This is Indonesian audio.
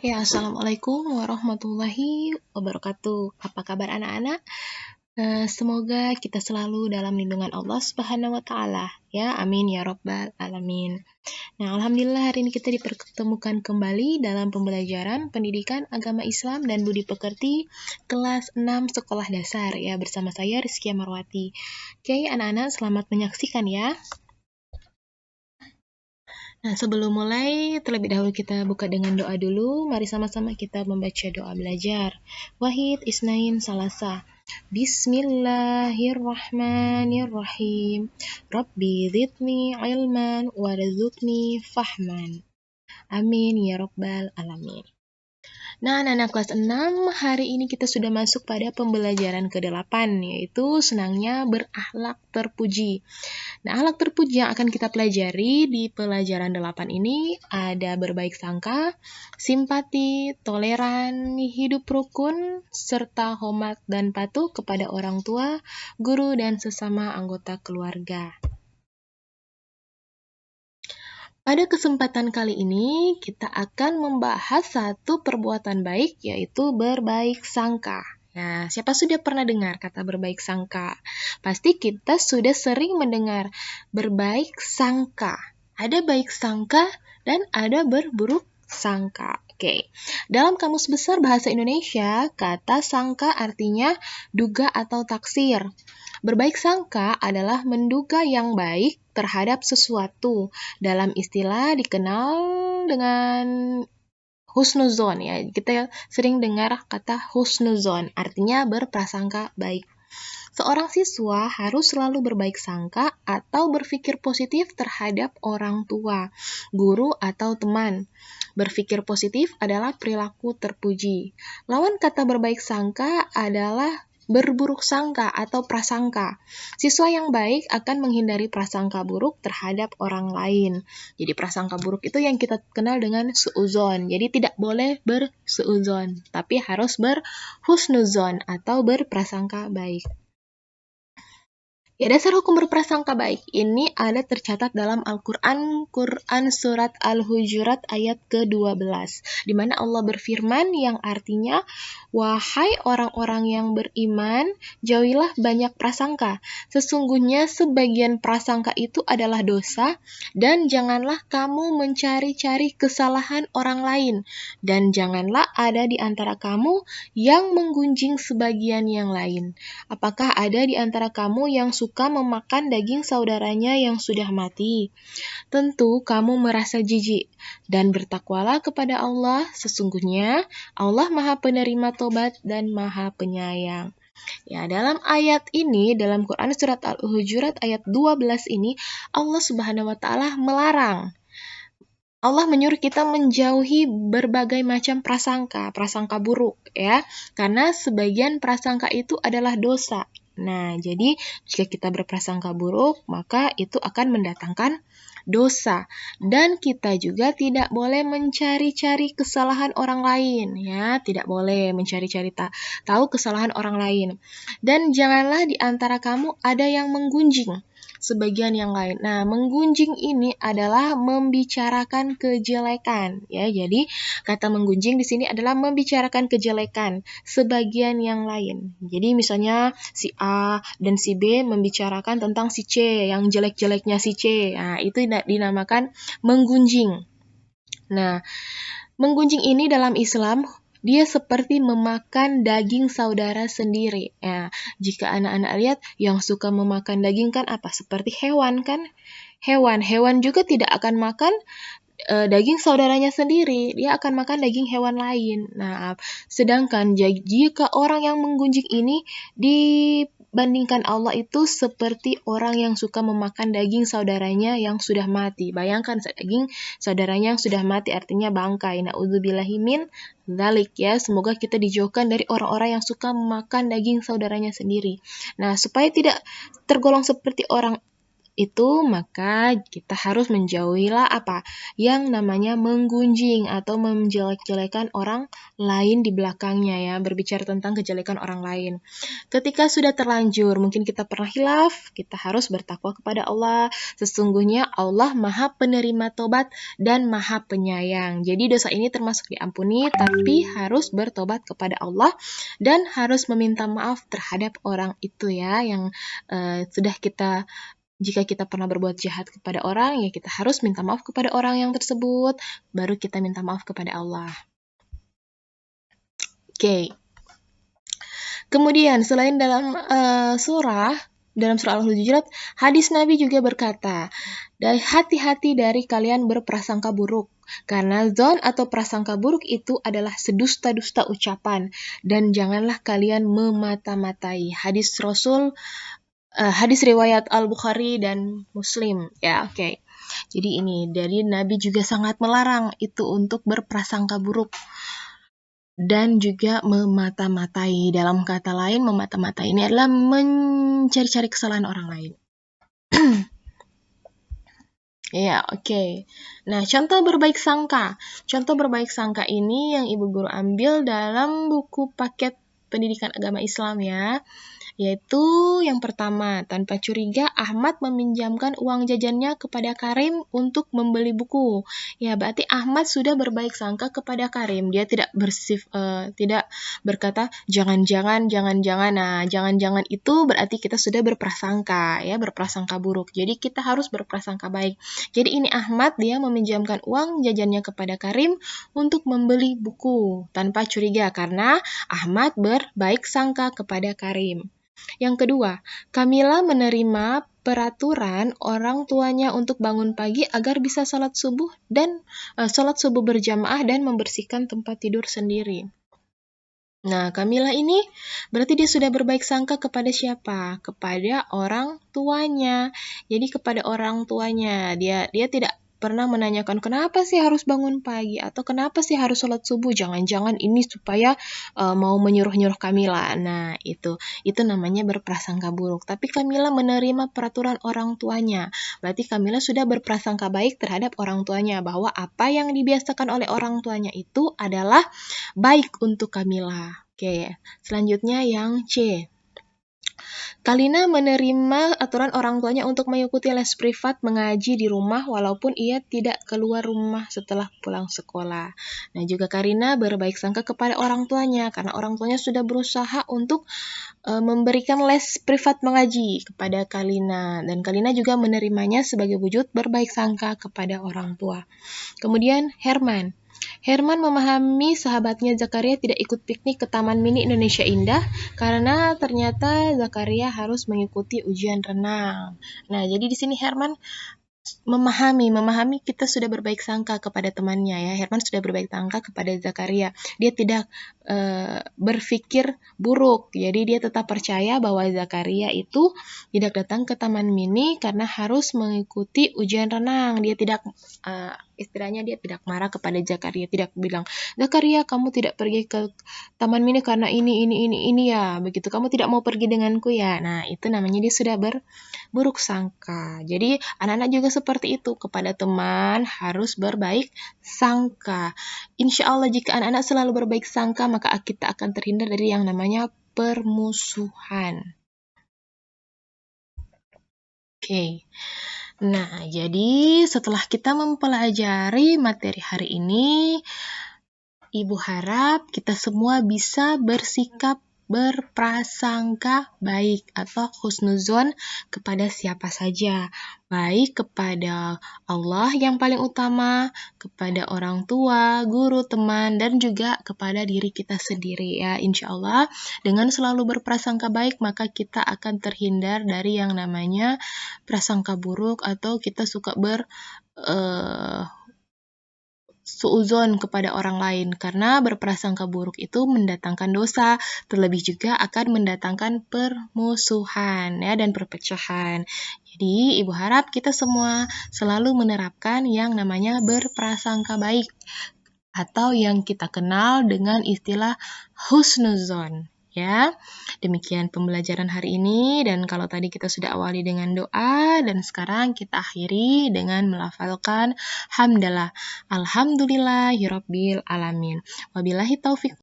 Ya, Assalamualaikum warahmatullahi wabarakatuh. Apa kabar anak-anak? Semoga kita selalu dalam lindungan Allah Subhanahu wa Ta'ala. Ya, amin ya Rabbal 'Alamin. Nah, alhamdulillah hari ini kita dipertemukan kembali dalam pembelajaran pendidikan agama Islam dan budi pekerti kelas 6 sekolah dasar ya bersama saya Rizkia Marwati. Oke, anak-anak selamat menyaksikan ya. Nah, sebelum mulai, terlebih dahulu kita buka dengan doa dulu. Mari sama-sama kita membaca doa belajar. Wahid Isnain Salasa. Bismillahirrahmanirrahim. Rabbi zidni ilman warzuqni fahman. Amin ya rabbal alamin. Nah, anak-anak kelas 6, hari ini kita sudah masuk pada pembelajaran ke-8, yaitu senangnya berakhlak terpuji. Nah, akhlak terpuji yang akan kita pelajari di pelajaran 8 ini ada berbaik sangka, simpati, toleran, hidup rukun, serta hormat dan patuh kepada orang tua, guru, dan sesama anggota keluarga. Pada kesempatan kali ini, kita akan membahas satu perbuatan baik, yaitu berbaik sangka. Nah, siapa sudah pernah dengar kata berbaik sangka? Pasti kita sudah sering mendengar berbaik sangka. Ada baik sangka dan ada berburuk sangka. Oke. Dalam Kamus Besar Bahasa Indonesia, kata sangka artinya duga atau taksir. Berbaik sangka adalah menduga yang baik terhadap sesuatu. Dalam istilah dikenal dengan husnuzon ya. Kita sering dengar kata husnuzon, artinya berprasangka baik. Seorang siswa harus selalu berbaik sangka atau berpikir positif terhadap orang tua, guru, atau teman. Berpikir positif adalah perilaku terpuji. Lawan kata berbaik sangka adalah berburuk sangka atau prasangka. Siswa yang baik akan menghindari prasangka buruk terhadap orang lain. Jadi prasangka buruk itu yang kita kenal dengan suuzon. Jadi tidak boleh bersuuzon, tapi harus berhusnuzon atau berprasangka baik. Ya, dasar hukum berprasangka baik ini ada tercatat dalam Al-Quran, Quran Surat Al-Hujurat ayat ke-12, di mana Allah berfirman yang artinya, wahai orang-orang yang beriman, jauhilah banyak prasangka. Sesungguhnya sebagian prasangka itu adalah dosa, dan janganlah kamu mencari-cari kesalahan orang lain, dan janganlah ada di antara kamu yang menggunjing sebagian yang lain. Apakah ada di antara kamu yang suka memakan daging saudaranya yang sudah mati? Tentu kamu merasa jijik, dan bertakwalah kepada Allah, sesungguhnya Allah Maha Penerima Tobat dan Maha Penyayang. Ya, dalam ayat ini, dalam Quran Surat Al-Hujurat ayat 12 ini, Allah Subhanahu wa Ta'ala melarang. Allah menyuruh kita menjauhi berbagai macam prasangka buruk ya, karena sebagian prasangka itu adalah dosa. Nah, jadi jika kita berprasangka buruk, maka itu akan mendatangkan dosa. Dan kita juga tidak boleh mencari-cari kesalahan orang lain ya, tidak boleh mencari-cari tahu kesalahan orang lain. Dan janganlah di antara kamu ada yang menggunjing sebagian yang lain. Nah, menggunjing ini adalah membicarakan kejelekan ya. Jadi, kata menggunjing di sini adalah membicarakan kejelekan sebagian yang lain. Jadi, misalnya si A dan si B membicarakan tentang si C, yang jelek-jeleknya si C. Nah, itu dinamakan menggunjing. Nah, menggunjing ini dalam Islam dia seperti memakan daging saudara sendiri. Ya, jika anak-anak lihat yang suka memakan daging kan apa? Seperti hewan kan? Hewan juga tidak akan makan daging saudaranya sendiri, dia akan makan daging hewan lain. Nah, sedangkan jika orang yang menggunjing ini dibandingkan Allah itu seperti orang yang suka memakan daging saudaranya yang sudah mati. Bayangkan daging saudaranya yang sudah mati artinya bangkai. Na'udzubillahi min dzalik ya. Semoga kita dijauhkan dari orang-orang yang suka memakan daging saudaranya sendiri. Nah, supaya tidak tergolong seperti orang itu, maka kita harus menjauhilah apa? Yang namanya menggunjing atau menjelek-jelekan orang lain di belakangnya ya, berbicara tentang kejelekan orang lain. Ketika sudah terlanjur, mungkin kita pernah hilaf, kita harus bertakwa kepada Allah. Sesungguhnya Allah Maha Penerima Tobat dan Maha Penyayang. Jadi dosa ini termasuk diampuni, tapi harus bertobat kepada Allah dan harus meminta maaf terhadap orang itu ya, yang sudah kita jika kita pernah berbuat jahat kepada orang, ya kita harus minta maaf kepada orang yang tersebut, baru kita minta maaf kepada Allah. Oke. Kemudian, selain dalam surah Al-Hujurat, hadis Nabi juga berkata, hati-hati dari kalian berprasangka buruk, karena zon atau prasangka buruk itu adalah sedusta-dusta ucapan, dan janganlah kalian memata-matai. Hadis riwayat Al-Bukhari dan Muslim. Ya, oke. Jadi ini dari Nabi juga sangat melarang itu untuk berprasangka buruk dan juga memata-matai. Dalam kata lain, memata-matai ini adalah mencari-cari kesalahan orang lain. Ya, oke. Nah, contoh berbaik sangka. Contoh berbaik sangka ini yang Ibu Guru ambil dalam buku paket pendidikan agama Islam ya. Yaitu yang pertama, tanpa curiga Ahmad meminjamkan uang jajannya kepada Karim untuk membeli buku. Ya, berarti Ahmad sudah berbaik sangka kepada Karim. Dia tidak tidak berkata jangan-jangan. Nah, jangan-jangan itu berarti kita sudah berprasangka ya, berprasangka buruk. Jadi kita harus berprasangka baik. Jadi ini Ahmad dia meminjamkan uang jajannya kepada Karim untuk membeli buku tanpa curiga karena Ahmad berbaik sangka kepada Karim. Yang kedua, Kamila menerima peraturan orang tuanya untuk bangun pagi agar bisa sholat subuh berjamaah dan membersihkan tempat tidur sendiri. Nah, Kamila ini berarti dia sudah berbaik sangka kepada siapa? Kepada orang tuanya. Jadi kepada orang tuanya, dia tidak pernah menanyakan kenapa sih harus bangun pagi atau kenapa sih harus sholat subuh. Jangan-jangan ini supaya mau menyuruh-nyuruh Kamila. Nah, itu namanya berprasangka buruk. Tapi Kamila menerima peraturan orang tuanya. Berarti Kamila sudah berprasangka baik terhadap orang tuanya bahwa apa yang dibiasakan oleh orang tuanya itu adalah baik untuk Kamila. Oke, selanjutnya yang C. Kalina menerima aturan orang tuanya untuk mengikuti les privat mengaji di rumah walaupun ia tidak keluar rumah setelah pulang sekolah. Nah, juga Karina berbaik sangka kepada orang tuanya karena orang tuanya sudah berusaha untuk memberikan les privat mengaji kepada Kalina dan Kalina juga menerimanya sebagai wujud berbaik sangka kepada orang tua. Kemudian Herman memahami sahabatnya Zakaria tidak ikut piknik ke Taman Mini Indonesia Indah karena ternyata Zakaria harus mengikuti ujian renang. Nah, jadi di sini Herman memahami kita sudah berbaik sangka kepada temannya ya. Herman sudah berbaik sangka kepada Zakaria. Dia tidak berpikir buruk. Jadi dia tetap percaya bahwa Zakaria itu tidak datang ke Taman Mini karena harus mengikuti ujian renang. Dia tidak istilahnya dia tidak marah kepada Zakaria, tidak bilang, "Zakaria, kamu tidak pergi ke Taman Mini karena ini ya. Begitu kamu tidak mau pergi denganku ya." Nah, itu namanya dia sudah buruk sangka. Jadi anak-anak juga seperti itu, kepada teman harus berbaik sangka. Insya Allah jika anak-anak selalu berbaik sangka, maka kita akan terhindar dari yang namanya permusuhan. Oke. Nah, jadi setelah kita mempelajari materi hari ini, Ibu harap kita semua bisa bersikap berprasangka baik atau husnuzon kepada siapa saja. Baik kepada Allah yang paling utama, kepada orang tua, guru, teman, dan juga kepada diri kita sendiri ya. Insya Allah dengan selalu berprasangka baik maka kita akan terhindar dari yang namanya prasangka buruk atau kita suka suuzon kepada orang lain karena berprasangka buruk itu mendatangkan dosa, terlebih juga akan mendatangkan permusuhan ya dan perpecahan. Jadi Ibu harap kita semua selalu menerapkan yang namanya berprasangka baik atau yang kita kenal dengan istilah husnuzon ya. Demikian pembelajaran hari ini, dan kalau tadi kita sudah awali dengan doa, dan sekarang kita akhiri dengan melafalkan hamdalah. Alhamdulillahirabbil alamin. Wabillahi taufik